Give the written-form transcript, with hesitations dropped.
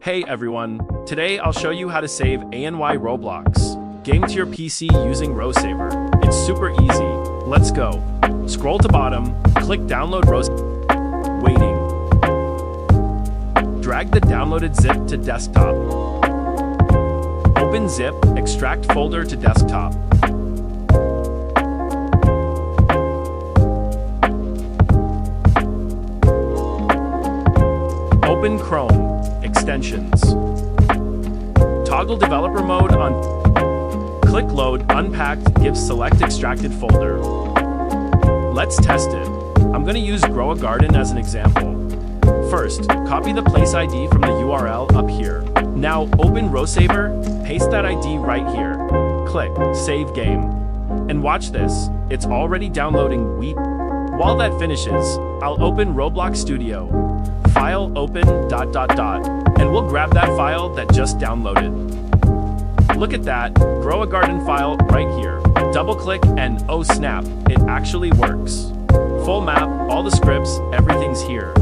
Hey everyone, today I'll show you how to save ANY Roblox game to your PC using RowSaver. It's super easy. Let's go. Scroll to bottom, click download RowSaver. Waiting. Drag the downloaded zip to desktop. Open zip, extract folder to desktop. Open Chrome, extensions. Toggle developer mode on. Click load, unpacked gives select extracted folder. Let's test it. I'm going to use Grow a Garden as an example. First, copy the place ID from the URL up here. Now open RowSaver, paste that ID right here. Click Save Game. And watch this, it's already downloading Wheat. While that finishes, I'll open Roblox Studio. File open ... and we'll grab that file that just downloaded. Look at that, Grow a Garden file right here. Double click and oh snap, it actually works. Full map, all the scripts, everything's here.